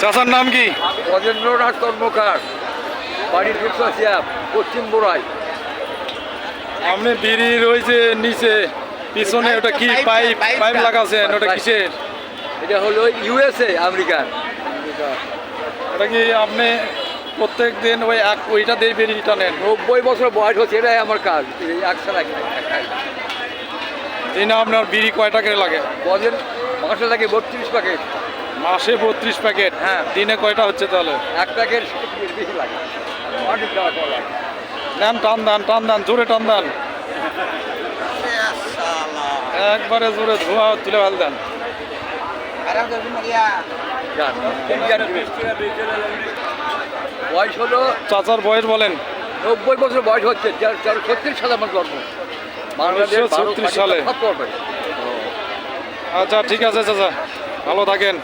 চাচার নাম কি? গজেন্দ্রনাথ কর্মকার, বাড়ি দুর্গাশিয়া, পশ্চিম বোড়াই। আপনি বিড়ি রয়েছে নিচে পিছনে, ওটা কি পাইপ পাইপ লাগাছেন? ওটা কিসের? এটা হলো ইউএসএ, আমেরিকান। ওটা কি আপনি প্রত্যেক দিন ওইটা দিয়ে বেরিয়ে টানেন? 90 বছর বয়স হচ্ছে, এটাই আমার কাজ। একশো লাগে দিনে আপনার বিড়ি কয়টা করে লাগে? গজেন মাসে লাগে 32 প্যাকেট। মাসে 32 প্যাকেট? হ্যাঁ। দিনে কয়টা হচ্ছে তাহলে? এক প্যাকেট বেশি লাগে, অনেক টাকা কম লাগে। নেন, টান দেন, জোরে টান দেন, একবারে জোরে ধোঁয়া তুলে ফেল দেন। বয়স হলো, চাচার বয়স বলেন? 90 বছর বয়স হচ্ছে। 36 সালে আমার জন্ম, বাংলাদেশ 1936 সালে। করবে। আচ্ছা ঠিক আছে চাচা, ভালো থাকেন।